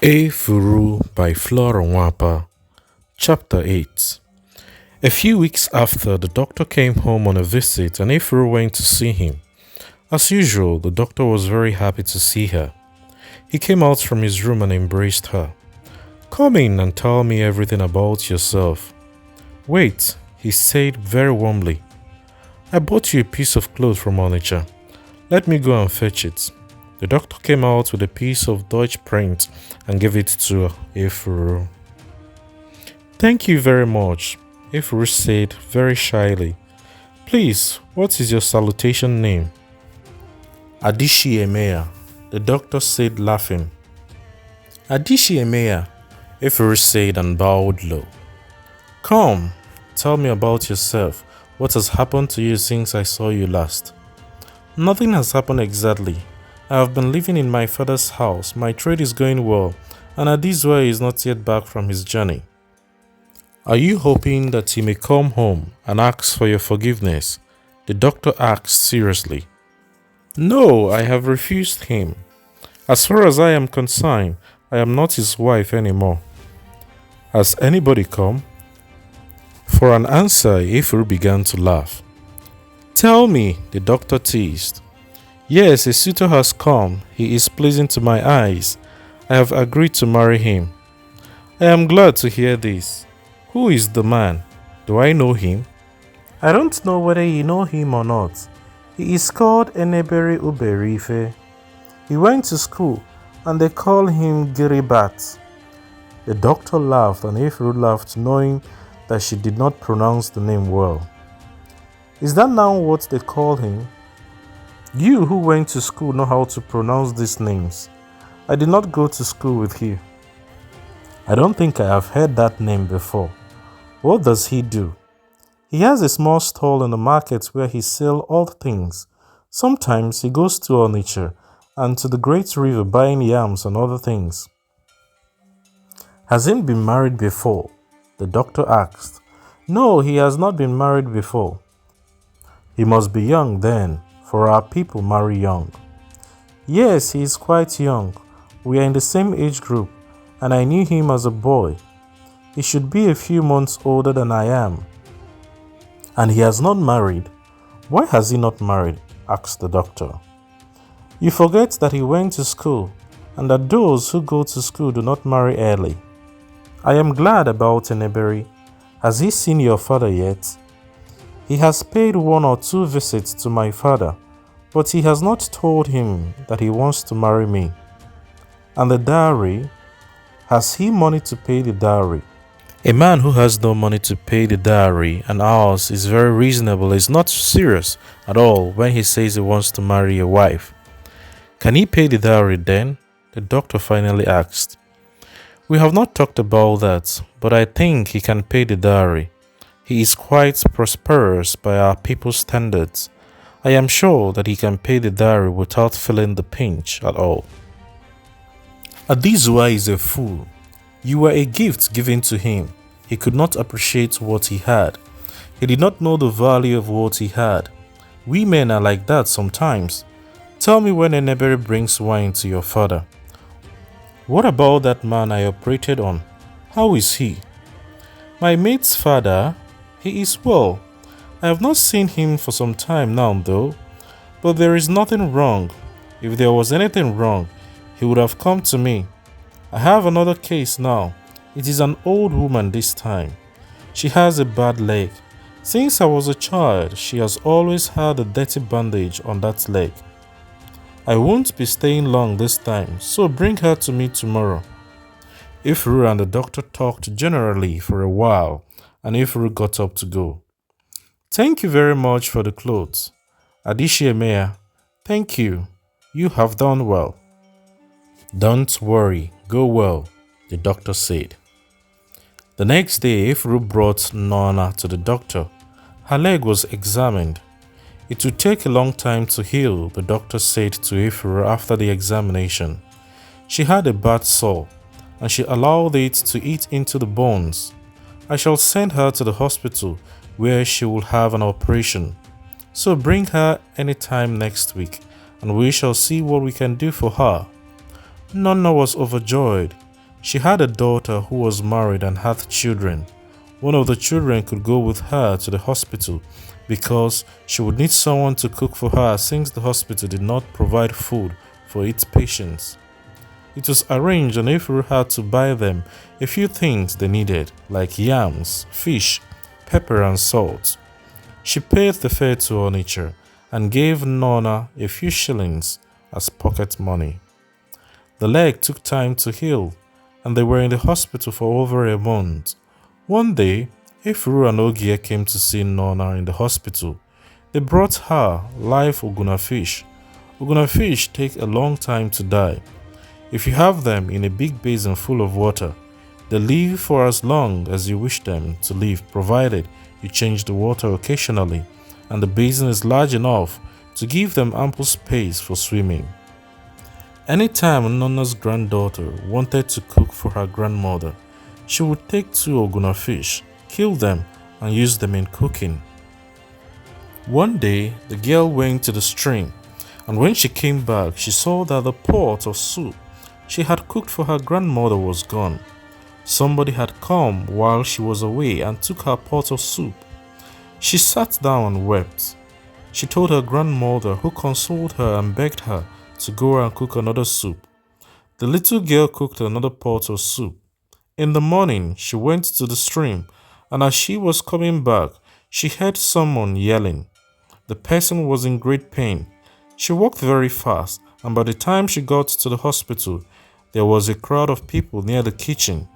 Efuru by Flora Nwapa. Chapter 8. A few weeks after, the doctor came home on a visit and Efuru went to see him. As usual, the doctor was very happy to see her. He came out from his room and embraced her. "Come in and tell me everything about yourself." "Wait," he said very warmly. "I bought you a piece of cloth from Onitsha. Let me go and fetch it." The doctor came out with a piece of Dutch print and gave it to Efuru. "Thank you very much," Efuru said very shyly. "Please, what is your salutation name?" "Adishi Emeya," the doctor said, laughing. "Adishi Emeya," Efuru said and bowed low. "Come, tell me about yourself. What has happened to you since I saw you last?" "Nothing has happened exactly. I have been living in my father's house. My trade is going well, and Adizwa is not yet back from his journey." "Are you hoping that he may come home and ask for your forgiveness?" the doctor asked seriously. "No, I have refused him. As far as I am concerned, I am not his wife anymore." "Has anybody come?" For an answer, Efuru began to laugh. "Tell me," the doctor teased. "Yes, a suitor has come. He is pleasing to my eyes. I have agreed to marry him." "I am glad to hear this. Who is the man? Do I know him?" "I don't know whether you know him or not. He is called Eneberi Uberife. He went to school and they call him Giribat." The doctor laughed and Efuru laughed, knowing that she did not pronounce the name well. "Is that now what they call him? You who went to school know how to pronounce these names. I did not go to school with you." "I don't think I have heard that name before. What does he do?" "He has a small stall in the market where he sells odd things. Sometimes he goes to Onitsha and to the great river buying yams and other things." "Has he been married before?" the doctor asked. "No, he has not been married before." "He must be young then, for our people marry young." "Yes, he is quite young. We are in the same age group, and I knew him as a boy. He should be a few months older than I am." "And he has not married? Why has he not married?" asked the doctor. "You forget that he went to school, and that those who go to school do not marry early." "I am glad about Eneberi. Has he seen your father yet?" "He has paid 1 or 2 visits to my father, but he has not told him that he wants to marry me." "And the dowry? Has he money to pay the dowry?" "A man who has no money to pay the dowry, and ours is very reasonable, is not serious at all when he says he wants to marry a wife." "Can he pay the dowry then?" the doctor finally asked. "We have not talked about that, but I think he can pay the dowry. He is quite prosperous by our people's standards. I am sure that he can pay the dowry without feeling the pinch at all." "Adizwa is a fool. You were a gift given to him. He could not appreciate what he had. He did not know the value of what he had. We men are like that sometimes. Tell me when Eneberi brings wine to your father." "What about that man I operated on? How is he?" "My mate's father? He is well. I have not seen him for some time now though. But there is nothing wrong. If there was anything wrong, he would have come to me. I have another case now. It is an old woman this time. She has a bad leg. Since I was a child, she has always had a dirty bandage on that leg. I won't be staying long this time, so bring her to me tomorrow." Efuru and the doctor talked generally for a while, and Efuru got up to go. "Thank you very much for the clothes. Adishi Emeya, thank you. You have done well." "Don't worry, go well," the doctor said. The next day, Efuru brought Nona to the doctor. Her leg was examined. It would take a long time to heal, the doctor said to Efuru after the examination. She had a bad sore, and she allowed it to eat into the bones. "I shall send her to the hospital where she will have an operation. So bring her anytime next week, and we shall see what we can do for her." Nonna was overjoyed. She had a daughter who was married and had children. One of the children could go with her to the hospital because she would need someone to cook for her since the hospital did not provide food for its patients. It was arranged and Efuru had to buy them a few things they needed, like yams, fish, pepper and salt. She paid the fare to Onitsha and gave Nona a few shillings as pocket money. The leg took time to heal, and they were in the hospital for over a month. One day, Efuru and Ogie came to see Nona in the hospital. They brought her live Oguna fish. Oguna fish take a long time to die. If you have them in a big basin full of water, they live for as long as you wish them to live, provided you change the water occasionally and the basin is large enough to give them ample space for swimming. Anytime Nona's granddaughter wanted to cook for her grandmother, she would take 2 Oguna fish, kill them, and use them in cooking. One day, the girl went to the stream, and when she came back, she saw that the pot of soup she had cooked for her grandmother was gone. Somebody had come while she was away and took her pot of soup. She sat down and wept. She told her grandmother, who consoled her and begged her to go and cook another soup. The little girl cooked another pot of soup. In the morning, she went to the stream, and as she was coming back, she heard someone yelling. The person was in great pain. She walked very fast, and by the time she got to the hospital, there was a crowd of people near the kitchen.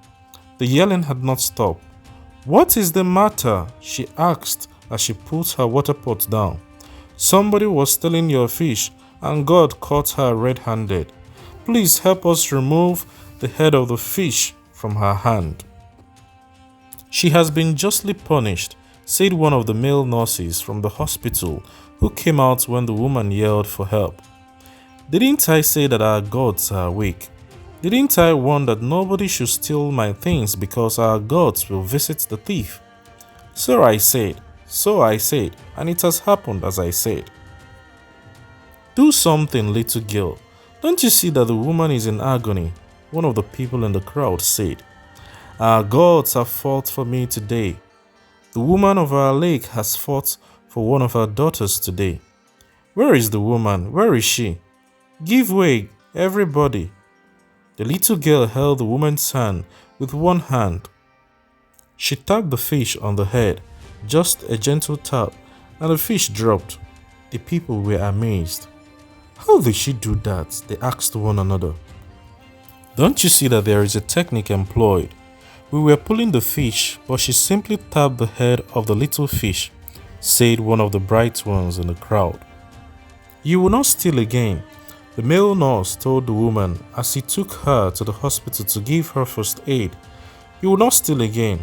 The yelling had not stopped. "What is the matter?" she asked as she put her water pot down. "Somebody was stealing your fish, and God caught her red-handed. Please help us remove the head of the fish from her hand." "She has been justly punished," said one of the male nurses from the hospital who came out when the woman yelled for help. "Didn't I say that our gods are awake? Didn't I warn that nobody should steal my things because our gods will visit the thief? So I said, and it has happened as I said." "Do something, little girl. Don't you see that the woman is in agony?" one of the people in the crowd said. "Our gods have fought for me today. The woman of our lake has fought for one of our daughters today. Where is the woman? Where is she? Give way, everybody." The little girl held the woman's hand with one hand. She tapped the fish on the head, just a gentle tap, and the fish dropped. The people were amazed. "How did she do that?" they asked one another. "Don't you see that there is a technique employed? We were pulling the fish, but she simply tapped the head of the little fish," said one of the bright ones in the crowd. "You will not steal again," the male nurse told the woman as he took her to the hospital to give her first aid. "You will not steal again.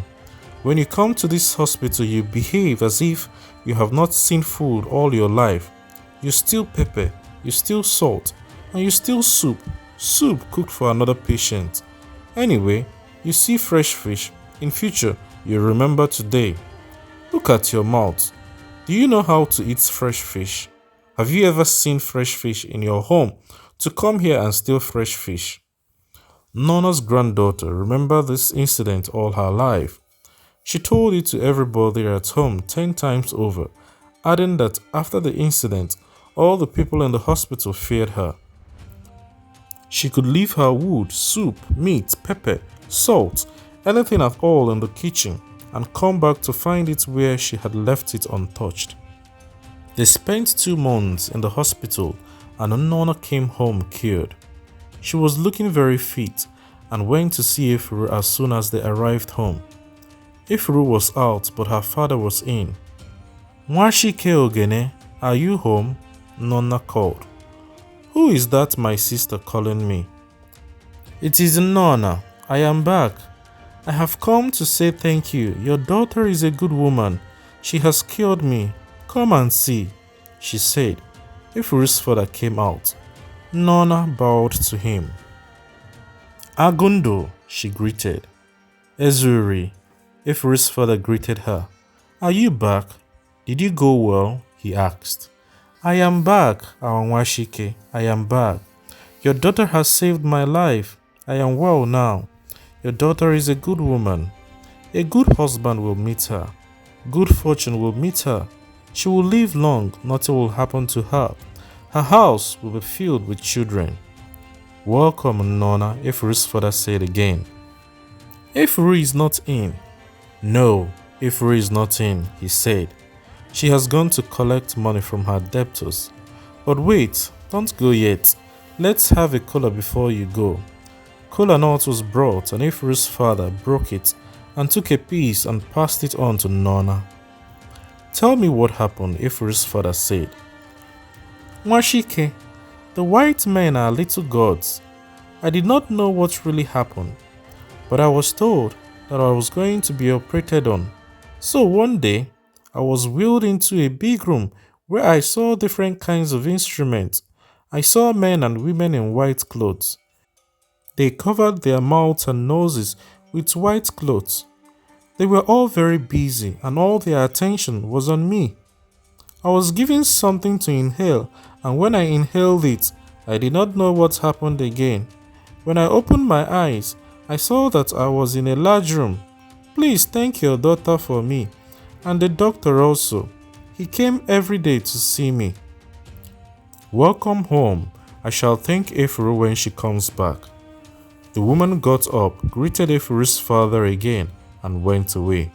When you come to this hospital, you behave as if you have not seen food all your life. You steal pepper, you steal salt, and you steal soup cooked for another patient. Anyway, you see fresh fish. In future, you remember today. Look at your mouth. Do you know how to eat fresh fish? Have you ever seen fresh fish in your home to come here and steal fresh fish?" Nona's granddaughter remembered this incident all her life. She told it to everybody at home 10 times over, adding that after the incident, all the people in the hospital feared her. She could leave her wood, soup, meat, pepper, salt, anything at all in the kitchen and come back to find it where she had left it untouched. They spent 2 months in the hospital and Nona came home cured. She was looking very fit and went to see Efuru as soon as they arrived home. Efuru was out, but her father was in. "Nwashike Ogene, are you home?" Nona called. "Who is that my sister calling me?" "It is Nona. I am back. I have come to say thank you. Your daughter is a good woman. She has cured me. Come and see," she said. Efuru's father came out. Nona bowed to him. "Agundo," she greeted. "Ezuri," Efuru's father greeted her. "Are you back? Did you go well?" he asked. "I am back, our Nwashike. I am back. Your daughter has saved my life. I am well now. Your daughter is a good woman. A good husband will meet her. Good fortune will meet her. She will live long, nothing will happen to her. Her house will be filled with children. Welcome, Nona, Efuru's father said again. Efuru is not in. No, Efuru is not in, he said. She has gone to collect money from her debtors. But wait, don't go yet. Let's have a cola before you go. Kola nut was brought, and Efuru's father broke it and took a piece and passed it on to Nona. Tell me what happened, Efuru's father said. Mwashike, the white men are little gods. I did not know what really happened, but I was told that I was going to be operated on. So one day, I was wheeled into a big room where I saw different kinds of instruments. I saw men and women in white clothes. They covered their mouths and noses with white clothes. They were all very busy and all their attention was on me. I was given something to inhale, and when I inhaled it, I did not know what happened again. When I opened my eyes, I saw that I was in a large room. Please thank your daughter for me, and the doctor also. He came every day to see me. Welcome home. I shall thank Efuru when she comes back. The woman got up, greeted Efuru's father again, and went away.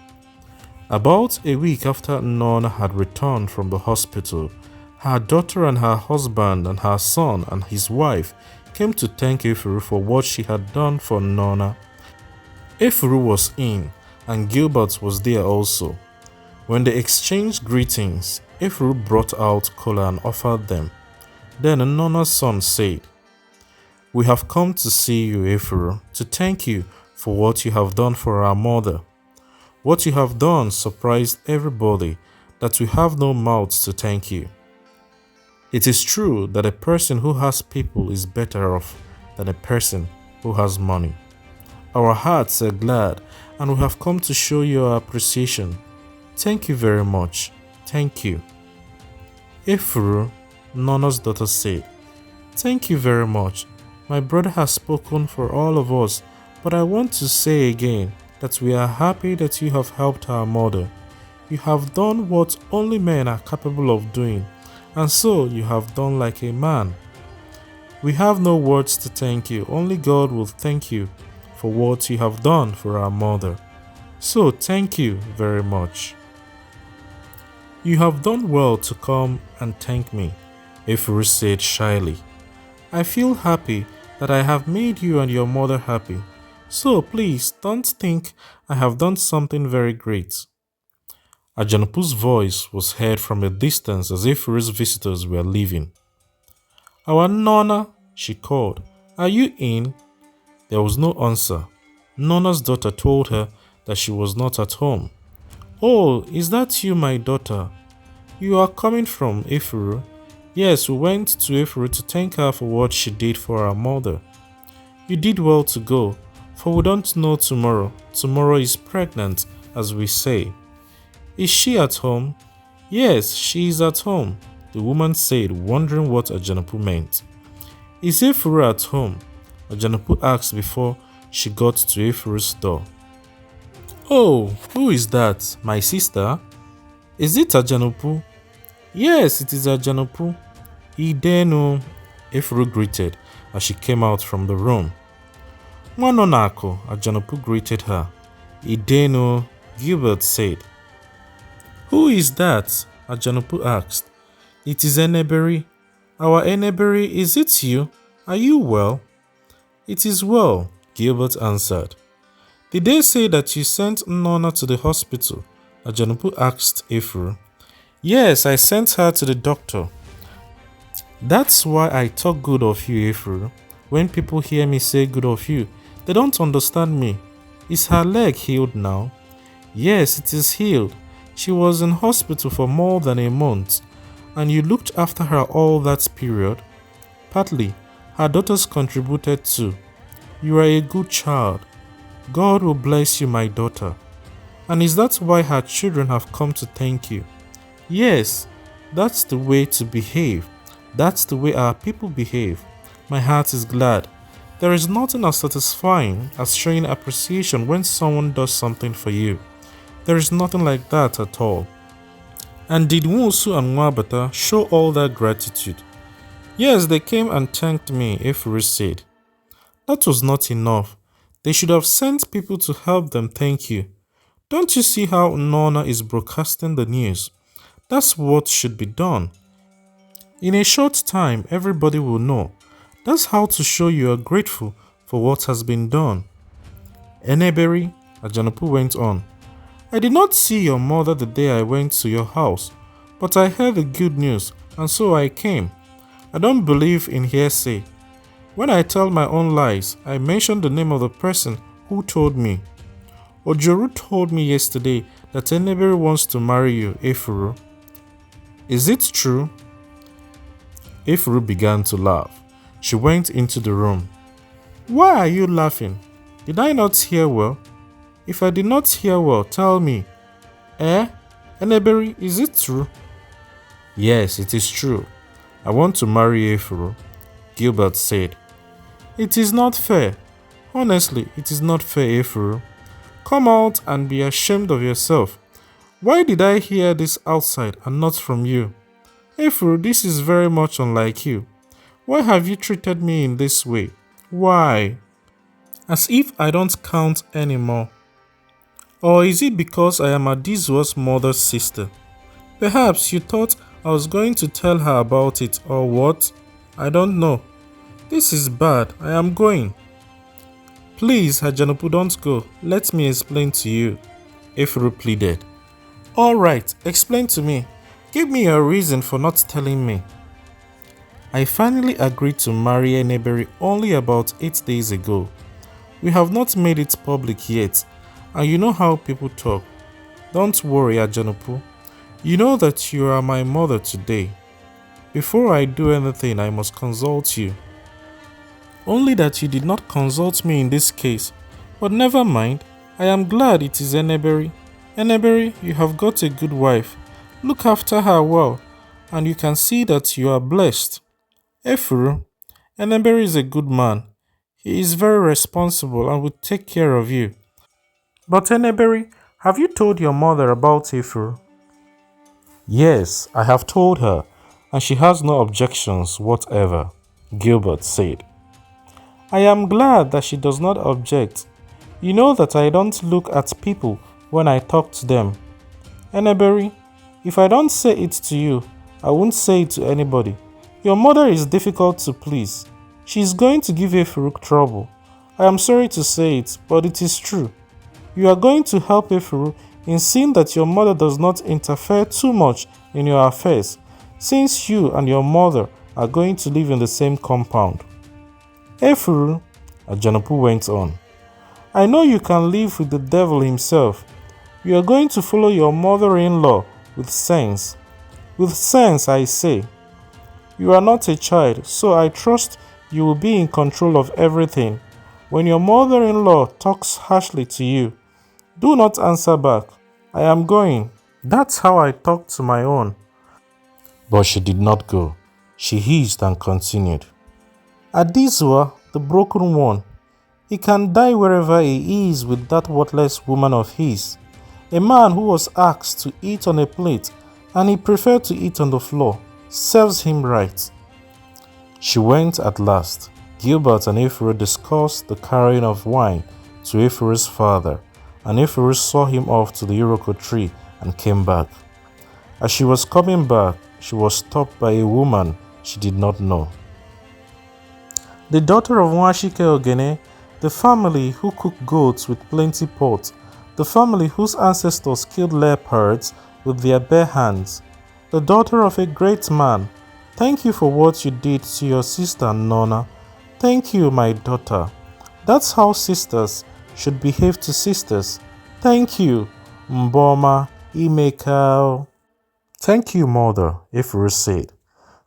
About a week after Nona had returned from the hospital, her daughter and her husband and her son and his wife came to thank Efuru for what she had done for Nona. Efuru was in, and Gilbert was there also. When they exchanged greetings, Efuru brought out cola and offered them. Then Nona's son said, "We have come to see you, Efuru, to thank you for what you have done for our mother. What you have done surprised everybody that we have no mouths to thank you. It is true that a person who has people is better off than a person who has money. Our hearts are glad and we have come to show you our appreciation. Thank you very much. Thank you." Efuru, Nona's daughter, said, "Thank you very much. My brother has spoken for all of us, but I want to say again that we are happy that you have helped our mother. You have done what only men are capable of doing, and so you have done like a man. We have no words to thank you, only God will thank you for what you have done for our mother. So thank you very much." "You have done well to come and thank me," Efuru said shyly. "I feel happy that I have made you and your mother happy. So please don't think I have done something very great." Ajanapu's voice was heard from a distance as Efuru's visitors were leaving. "Our Nona," she called, "are you in?" There was no answer. Nona's daughter told her that she was not at home. "Oh, is that you, my daughter? You are coming from Efuru?" "Yes, we went to Efuru to thank her for what she did for our mother." "You did well to go, for we don't know tomorrow. Tomorrow is pregnant, as we say." "Is she at home?" "Yes, she is at home," the woman said, wondering what Ajanapu meant. "Is Efuru at home?" Ajanapu asked before she got to Efuru's door. "Oh, who is that? My sister? Is it Ajanapu?" "Yes, it is Ajanapu." "Idenu," Efuru greeted as she came out from the room. "Mwanonako," Ajanapu greeted her. "Idenu," Gilbert said. "Who is that?" Ajanapu asked. "It is Eneberi. Our Eneberi, is it you? Are you well?" "It is well," Gilbert answered. "Did they say that you sent Nona to the hospital?" Ajanapu asked Efuru. "Yes, I sent her to the doctor." "That's why I talk good of you, Efuru. When people hear me say good of you, they don't understand me. Is her leg healed now?" "Yes, it is healed. She was in hospital for more than a month. And you looked after her all that period?" "Partly. Her daughters contributed too. You are a good child. God will bless you, my daughter." "And is that why her children have come to thank you?" "Yes, that's the way to behave. That's the way our people behave. My heart is glad. There is nothing as satisfying as showing appreciation when someone does something for you. There is nothing like that at all. And did Nwusu and Nwabata show all that gratitude? Yes, they came and thanked me, Efuru said. That was not enough. They should have sent people to help them thank you. Don't you see how Nona is broadcasting the news? That's what should be done. In a short time, everybody will know. That's how to show you are grateful for what has been done. Eneberi, Ajanapu went on. I did not see your mother the day I went to your house, but I heard the good news, and so I came. I don't believe in hearsay. When I tell my own lies, I mention the name of the person who told me. Ojoru told me yesterday that Eneberi wants to marry you, Efuru. Is it true? Efuru began to laugh. She went into the room. Why are you laughing? Did I not hear well? If I did not hear well, tell me. Eneberi, is it true? Yes, it is true. I want to marry Efuru, Gilbert said. It is not fair. Honestly, it is not fair, Efuru. Come out and be ashamed of yourself. Why did I hear this outside and not from you? Efuru, this is very much unlike you. Why have you treated me in this way? Why? As if I don't count anymore. Or is it because I am Adizwa's mother's sister? Perhaps you thought I was going to tell her about it or what? I don't know. This is bad. I am going. Please, Hajanopu, don't go. Let me explain to you. Efuru pleaded. Alright, explain to me. Give me your reason for not telling me. I finally agreed to marry Eneberi only about 8 days ago. We have not made it public yet, and you know how people talk. Don't worry, Ajanopu. You know that you are my mother today. Before I do anything, I must consult you. Only that you did not consult me in this case. But never mind, I am glad it is Eneberi. Eneberi, you have got a good wife. Look after her well, and you can see that you are blessed. Efuru, Eneberi is a good man. He is very responsible and will take care of you. But Eneberi, have you told your mother about Efuru? Yes, I have told her, and she has no objections whatever, Gilbert said. I am glad that she does not object. You know that I don't look at people when I talk to them. Eneberi, if I don't say it to you, I won't say it to anybody. Your mother is difficult to please. She is going to give Efuru trouble. I am sorry to say it, but it is true. You are going to help Efuru in seeing that your mother does not interfere too much in your affairs, since you and your mother are going to live in the same compound. Efuru, Ajanapu went on, I know you can live with the devil himself. You are going to follow your mother-in-law with sense. With sense, I say. You are not a child, so I trust you will be in control of everything. When your mother-in-law talks harshly to you, do not answer back. I am going. That's how I talk to my own. But she did not go. She hissed and continued. Adizwa, the broken one, he can die wherever he is with that worthless woman of his. A man who was asked to eat on a plate and he preferred to eat on the floor. Serves him right. She went at last. Gilbert and Efuru discussed the carrying of wine to Efuru's father, and Efuru saw him off to the Iroko tree and came back. As she was coming back, she was stopped by a woman she did not know. The daughter of Nwashike Ogene, the family who cooked goats with plenty pot, the family whose ancestors killed leopards with their bare hands, the daughter of a great man. Thank you for what you did to your sister Nona. Thank you, my daughter. That's how sisters should behave to sisters. Thank you, Mboma Imekao. Thank you, mother, Efuru said.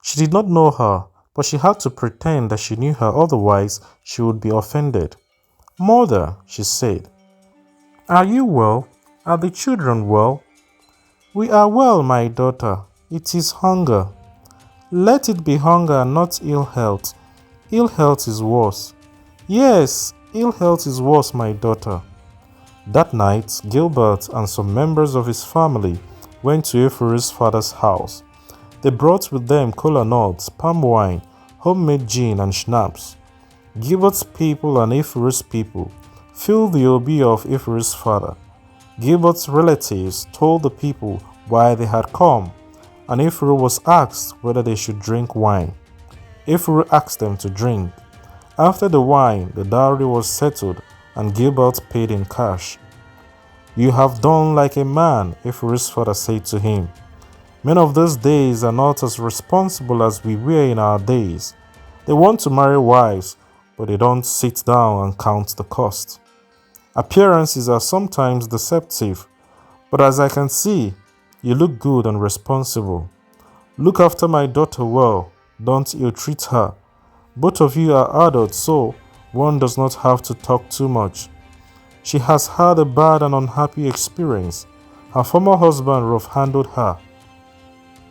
She did not know her, but she had to pretend that she knew her, otherwise she would be offended. Mother, she said, are you well? Are the children well? We are well, my daughter. It is hunger. Let it be hunger, not ill health. Ill health is worse. Yes, ill health is worse, my daughter. That night, Gilbert and some members of his family went to Efuru's father's house. They brought with them kola nuts, palm wine, homemade gin, and schnapps. Gilbert's people and Efuru's people filled the obi of Efuru's father. Gilbert's relatives told the people why they had come, and Efuru was asked whether they should drink wine. Efuru asked them to drink. After the wine, the dowry was settled, and Gilbert paid in cash. You have done like a man, Efuru's father said to him. Men of these days are not as responsible as we were in our days. They want to marry wives, but they don't sit down and count the cost. Appearances are sometimes deceptive, but as I can see, you look good and responsible. Look after my daughter well, don't ill-treat her. Both of you are adults, so one does not have to talk too much. She has had a bad and unhappy experience. Her former husband rough-handled her.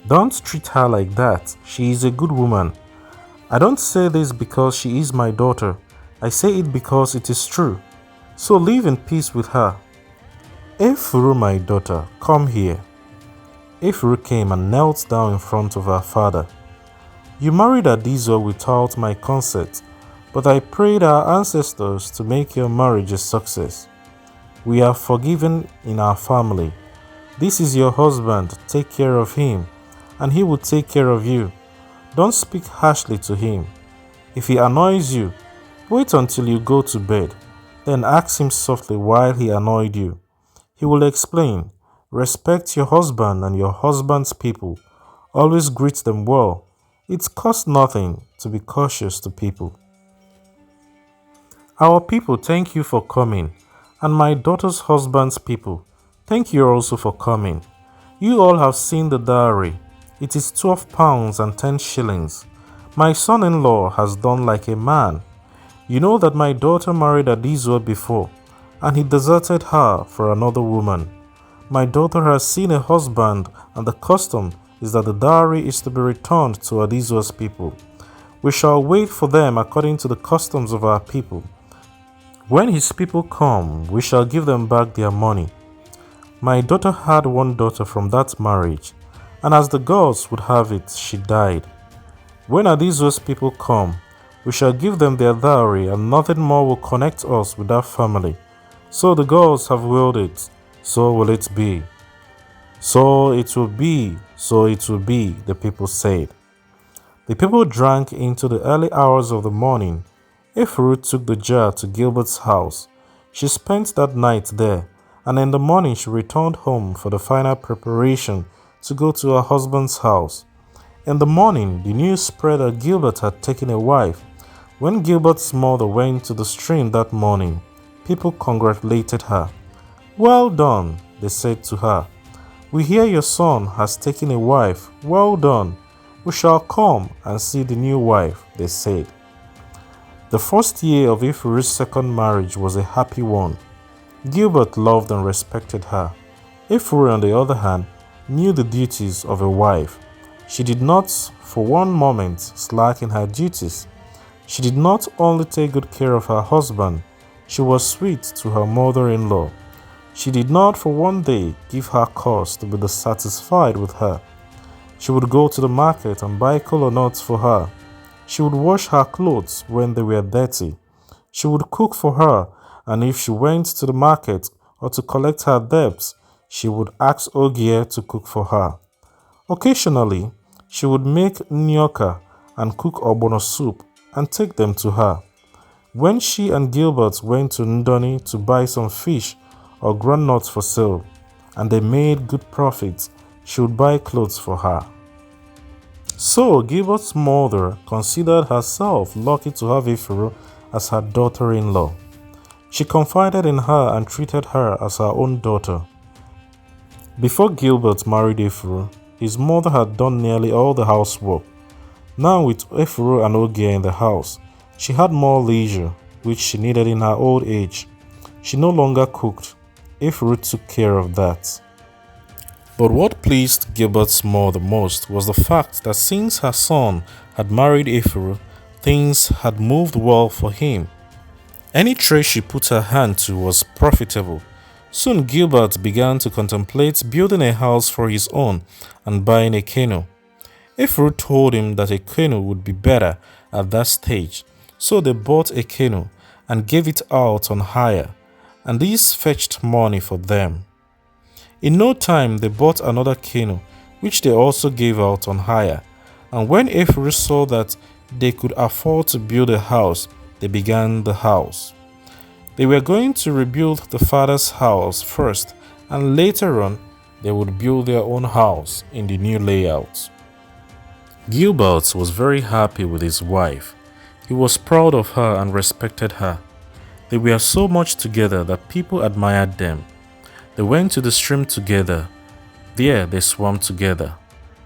Don't treat her like that. She is a good woman. I don't say this because she is my daughter. I say it because it is true. So live in peace with her. Efuru, my daughter, come here. Efuru came and knelt down in front of her father. You married Adizo without my consent, but I prayed our ancestors to make your marriage a success. We are forgiven in our family. This is your husband, take care of him, and he will take care of you. Don't speak harshly to him. If he annoys you, wait until you go to bed, then ask him softly why he annoyed you. He will explain. Respect your husband and your husband's people. Always greet them well. It costs nothing to be cautious to people. Our people thank you for coming, and my daughter's husband's people, thank you also for coming. You all have seen the dowry. It is 12 pounds and 10 shillings. My son-in-law has done like a man. You know that my daughter married Adizo before, and he deserted her for another woman. My daughter has seen a husband, and the custom is that the dowry is to be returned to Adizo's people. We shall wait for them according to the customs of our people. When his people come, we shall give them back their money. My daughter had one daughter from that marriage, and as the gods would have it, she died. When Adizo's people come, we shall give them their dowry, and nothing more will connect us with that family. So the gods have willed it, so will it be. So it will be, so it will be, the people said. The people drank into the early hours of the morning. Efuru took the jar to Gilbert's house. She spent that night there, and in the morning she returned home for the final preparation to go to her husband's house. In the morning, the news spread that Gilbert had taken a wife. When Gilbert's mother went to the stream that morning, people congratulated her. Well done, they said to her. We hear your son has taken a wife. Well done. We shall come and see the new wife, they said. The first year of Efuru's second marriage was a happy one. Gilbert loved and respected her. Efuru, on the other hand, knew the duties of a wife. She did not, for one moment, slack in her duties. She did not only take good care of her husband, she was sweet to her mother-in-law. She did not for one day give her cause to be dissatisfied with her. She would go to the market and buy kola nuts for her. She would wash her clothes when they were dirty. She would cook for her, and if she went to the market or to collect her debts, she would ask Ogie to cook for her. Occasionally, she would make nnyoka and cook ogbono soup and take them to her. When she and Gilbert went to Ndoni to buy some fish or groundnuts for sale, and they made good profits, she would buy clothes for her. So Gilbert's mother considered herself lucky to have Efuru as her daughter-in-law. She confided in her and treated her as her own daughter. Before Gilbert married Efuru, his mother had done nearly all the housework. Now with Efuru and Ogie in the house, she had more leisure, which she needed in her old age. She no longer cooked. Efuru took care of that. But what pleased Gilbert's mother most was the fact that since her son had married Efuru, things had moved well for him. Any trade she put her hand to was profitable. Soon Gilbert began to contemplate building a house for his own and buying a canoe. Efuru told him that a canoe would be better at that stage, so they bought a canoe and gave it out on hire, and this fetched money for them. In no time they bought another canoe, which they also gave out on hire, and when Efuru saw that they could afford to build a house, they began the house. They were going to rebuild the father's house first, and later on they would build their own house in the new layout. Gilbert was very happy with his wife. He was proud of her and respected her. They were so much together that people admired them. They went to the stream together. There they swam together.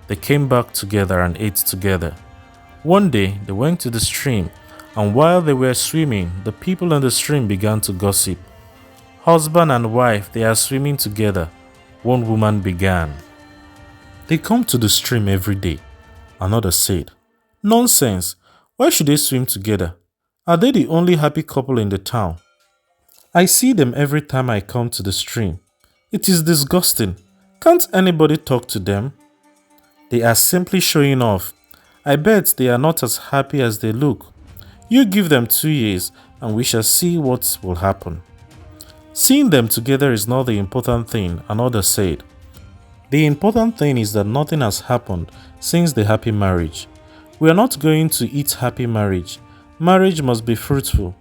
They came back together and ate together. One day they went to the stream, and while they were swimming, the people in the stream began to gossip. Husband and wife, they are swimming together, one woman began. They come to the stream every day. Another said, Nonsense, why should they swim together? Are they the only happy couple in the town? I see them every time I come to the stream. It is disgusting. Can't anybody talk to them? They are simply showing off. I bet they are not as happy as they look. You give them 2 years and we shall see what will happen. Seeing them together is not the important thing, another said. The important thing is that nothing has happened since the happy marriage. We are not going to eat happy marriage. Marriage must be fruitful.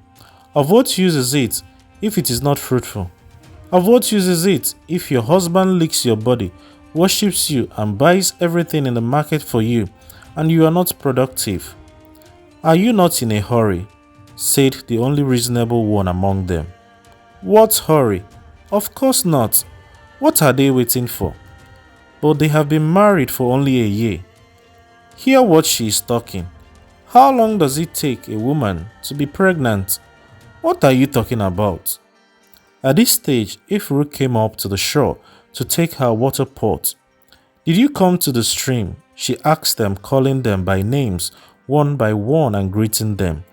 Of what use is it if it is not fruitful? Of what use is it if your husband licks your body, worships you, and buys everything in the market for you, and you are not productive? Are you not in a hurry? Said the only reasonable one among them. What hurry? Of course not. What are they waiting for? But they have been married for only a year. Hear what she is talking. How long does it take a woman to be pregnant? What are you talking about? At this stage, Efuru came up to the shore to take her water pot. Did you come to the stream? She asked them, calling them by names, one by one, and greeting them.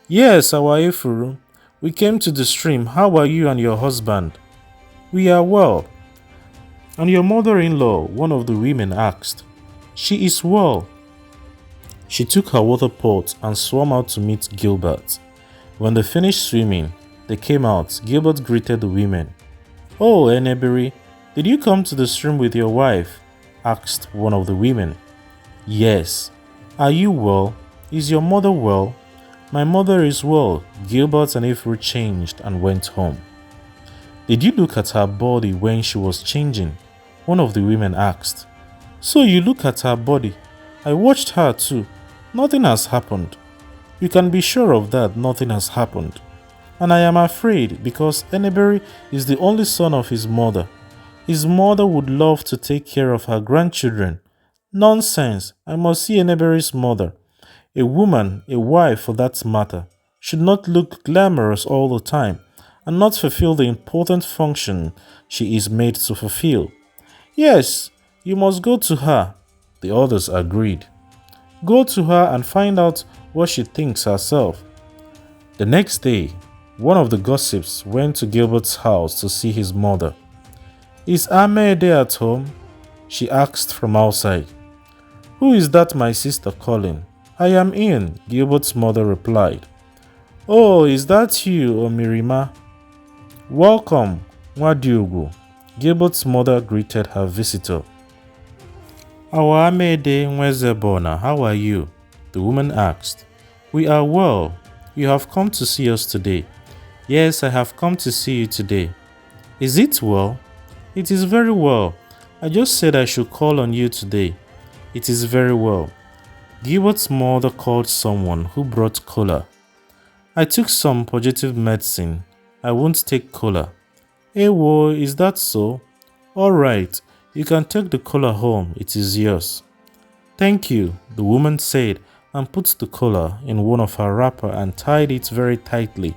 Yes, our Efuru. We came to the stream. How are you and your husband? We are well. And your mother-in-law, one of the women asked. She is well. She took her water pot and swam out to meet Gilbert. When they finished swimming, they came out. Gilbert greeted the women. Oh, Eneberi, did you come to the stream with your wife? Asked one of the women. Yes. Are you well? Is your mother well? My mother is well. Gilbert and Efuru changed and went home. Did you look at her body when she was changing? One of the women asked. So you look at her body. I watched her too. Nothing has happened. You can be sure of that, nothing has happened. And I am afraid because Eneberi is the only son of his mother. His mother would love to take care of her grandchildren. Nonsense, I must see Eneberi's mother. A woman, a wife for that matter, should not look glamorous all the time and not fulfill the important function she is made to fulfill. Yes, you must go to her. The others agreed. Go to her and find out what she thinks herself. The next day, one of the gossips went to Gilbert's house to see his mother. Is Amede at home? She asked from outside. Who is that my sister calling? I am in, Gilbert's mother replied. Oh, is that you, Omirima? Welcome, Nwadiogu. Gilbert's mother greeted her visitor. Our Amede Nwezebona, how are you? The woman asked. We are well. You have come to see us today. Yes, I have come to see you today. Is it well? It is very well. I just said I should call on you today. It is very well. Gilbert's mother called someone who brought cola. I took some purgative medicine. I won't take cola. Ewo, is that so? All right, you can take the cola home. It is yours. Thank you, the woman said and put the cola in one of her wrapper and tied it very tightly.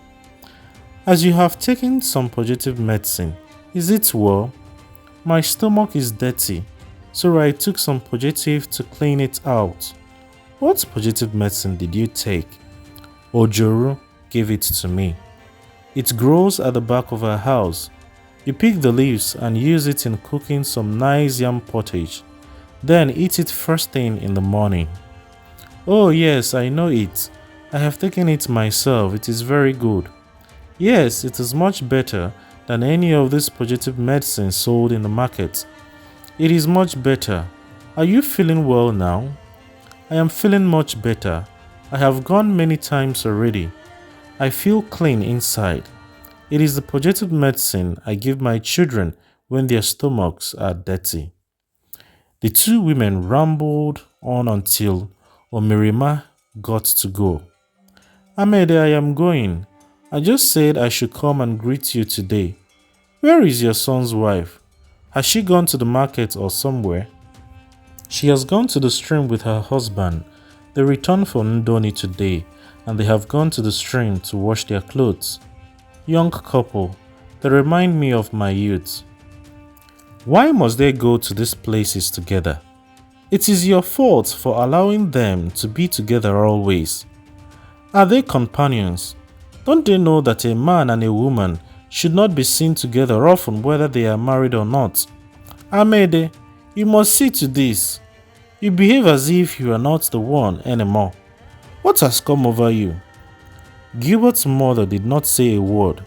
As you have taken some purgative medicine, is it well? My stomach is dirty, so I took some purgative to clean it out. What purgative medicine did you take? Ojoru gave it to me. It grows at the back of our house. You pick the leaves and use it in cooking some nice yam pottage. Then eat it first thing in the morning. Oh, yes, I know it. I have taken it myself. It is very good. Yes, it is much better than any of these purgative medicines sold in the market. It is much better. Are you feeling well now? I am feeling much better. I have gone many times already. I feel clean inside. It is the purgative medicine I give my children when their stomachs are dirty. The two women rambled on until Omirima got to go. Ahmed, I am going. I just said I should come and greet you today. Where is your son's wife? Has she gone to the market or somewhere? She has gone to the stream with her husband. They returned from Ndoni today and they have gone to the stream to wash their clothes. Young couple, they remind me of my youth. Why must they go to these places together? It is your fault for allowing them to be together always. Are they companions? Don't they know that a man and a woman should not be seen together often whether they are married or not? Amede, you must see to this. You behave as if you are not the one anymore. What has come over you? Gilbert's mother did not say a word.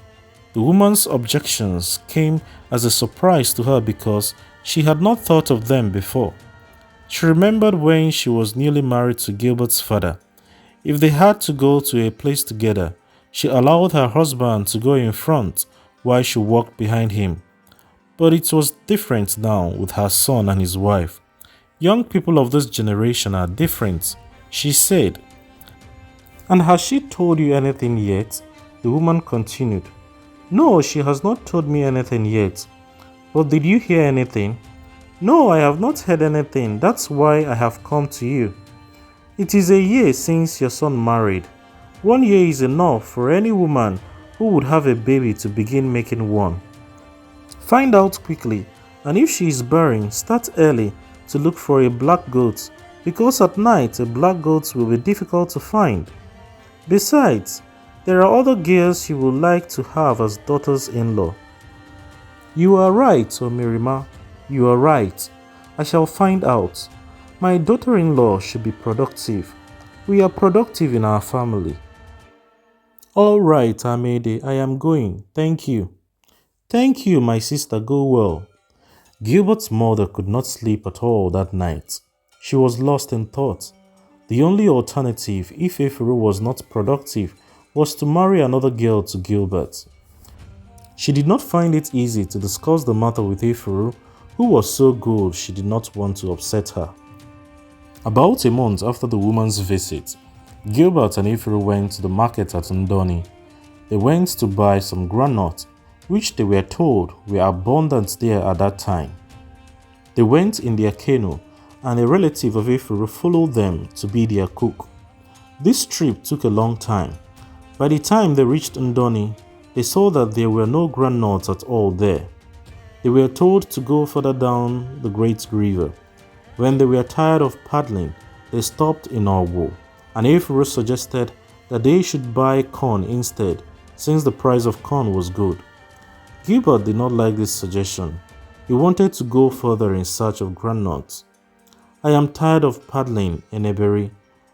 The woman's objections came as a surprise to her because she had not thought of them before. She remembered when she was newly married to Gilbert's father. If they had to go to a place together, she allowed her husband to go in front while she walked behind him. But it was different now with her son and his wife. Young people of this generation are different, she said. And has she told you anything yet? The woman continued. No, she has not told me anything yet. But did you hear anything? No, I have not heard anything. That's why I have come to you. It is a year since your son married. 1 year is enough for any woman who would have a baby to begin making one. Find out quickly, and if she is barren, start early to look for a black goat, because at night a black goat will be difficult to find. Besides, there are other girls you would like to have as daughters-in-law. You are right, Omirima. You are right. I shall find out. My daughter-in-law should be productive. We are productive in our family. All right, Amede, I am going. Thank you. Thank you, my sister. Go well. Gilbert's mother could not sleep at all that night. She was lost in thought. The only alternative, if Efuru was not productive, was to marry another girl to Gilbert. She did not find it easy to discuss the matter with Efuru, who was so good she did not want to upset her. About a month after the woman's visit, Gilbert and Efuru went to the market at Ndoni. They went to buy some groundnut, which they were told were abundant there at that time. They went in their canoe, and a relative of Efuru followed them to be their cook. This trip took a long time. By the time they reached Ndoni, they saw that there were no groundnuts at all there. They were told to go further down the great river. When they were tired of paddling, they stopped in Orwo, and Efuru suggested that they should buy corn instead, since the price of corn was good. Gilbert did not like this suggestion. He wanted to go further in search of groundnuts. I am tired of paddling, Eneberi.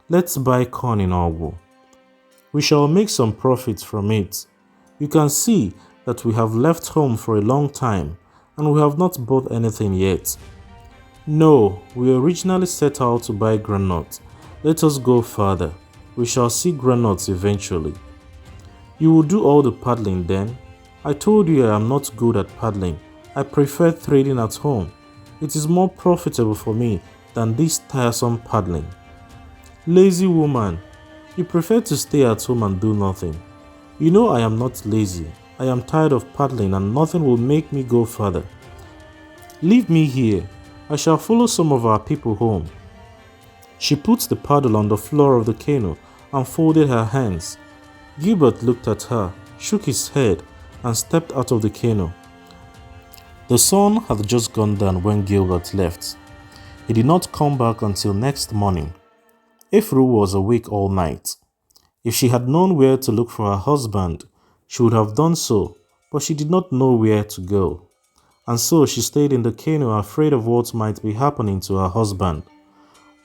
Let's buy corn in Orwo. We shall make some profit from it. You can see that we have left home for a long time, and we have not bought anything yet. No, we originally set out to buy groundnuts. Let us go further. We shall see groundnuts eventually. You will do all the paddling then? I told you I am not good at paddling. I prefer trading at home. It is more profitable for me than this tiresome paddling. Lazy woman, you prefer to stay at home and do nothing. You know I am not lazy. I am tired of paddling and nothing will make me go further. Leave me here. I shall follow some of our people home. She put the paddle on the floor of the canoe and folded her hands. Gilbert looked at her, shook his head, and stepped out of the canoe. The sun had just gone down when Gilbert left. He did not come back until next morning. Efuru was awake all night. If she had known where to look for her husband, She would have done so, but she did not know where to go. And so she stayed in the canoe, afraid of what might be happening to her husband.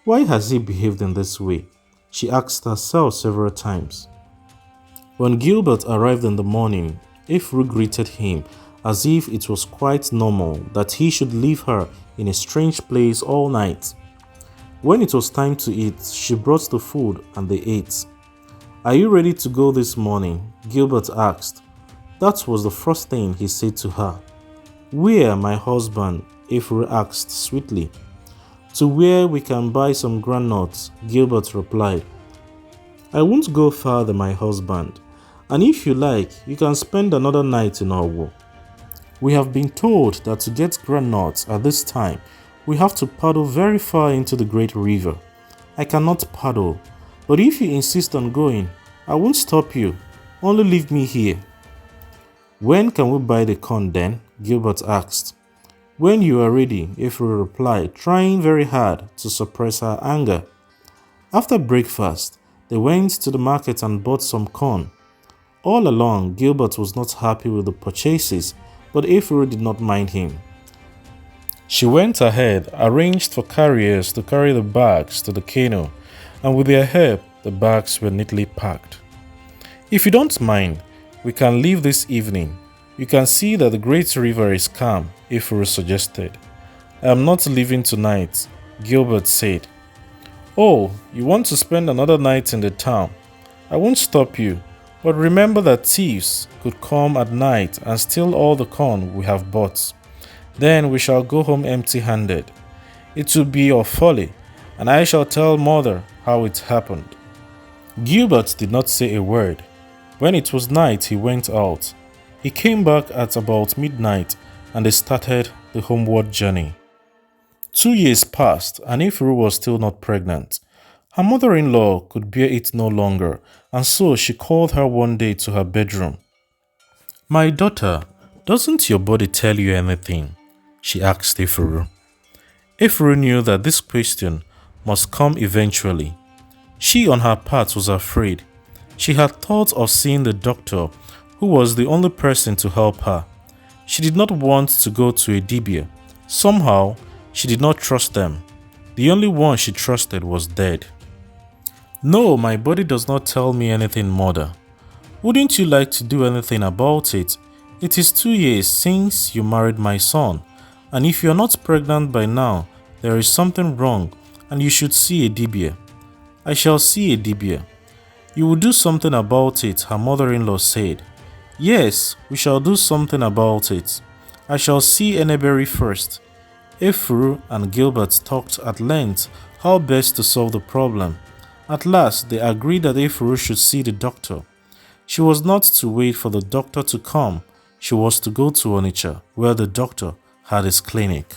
Why has he behaved in this way? She asked herself several times. When Gilbert arrived in the morning, Efuru greeted him as if it was quite normal that he should leave her in a strange place all night. When it was time to eat, she brought the food and they ate. "Are you ready to go this morning?" Gilbert asked. That was the first thing he said to her. "Where, my husband?" Efuru asked sweetly. "To where we can buy some groundnuts," Gilbert replied. "I won't go farther, my husband, and if you like, you can spend another night in Owo. We have been told that to get groundnuts at this time, we have to paddle very far into the great river. I cannot paddle, but if you insist on going, I won't stop you. Only leave me here." "When can we buy the corn then?" Gilbert asked. "When you are ready," Efuru replied, trying very hard to suppress her anger. After breakfast, they went to the market and bought some corn. All along, Gilbert was not happy with the purchases, but Efuru did not mind him. She went ahead, arranged for carriers to carry the bags to the canoe, and with their help, the bags were neatly packed. "If you don't mind, we can leave this evening. You can see that the great river is calm," Efuru suggested. "I am not leaving tonight," Gilbert said. "Oh, you want to spend another night in the town? I won't stop you, but remember that thieves could come at night and steal all the corn we have bought. Then we shall go home empty-handed. It will be your folly, and I shall tell mother how it happened." Gilbert did not say a word. When it was night, he went out. He came back at about midnight, and they started the homeward journey. 2 years passed, and Efuru was still not pregnant. Her mother-in-law could bear it no longer, and so she called her one day to her bedroom. "My daughter, doesn't your body tell you anything?" she asked Efuru. Efuru knew that this question must come eventually. She on her part was afraid. She had thought of seeing the doctor, who was the only person to help her. She did not want to go to a dibia. Somehow, she did not trust them. The only one she trusted was dead. "No, my body does not tell me anything, mother. Wouldn't you like to do anything about it? It is 2 years since you married my son, and if you are not pregnant by now, there is something wrong and you should see a dibia." "I shall see a dibia." "You will do something about it," her mother-in-law said. "Yes, we shall do something about it. I shall see Eneberi first." Efuru and Gilbert talked at length how best to solve the problem. At last, they agreed that Efuru should see the doctor. She was not to wait for the doctor to come. She was to go to Onitsha, where the doctor had his clinic.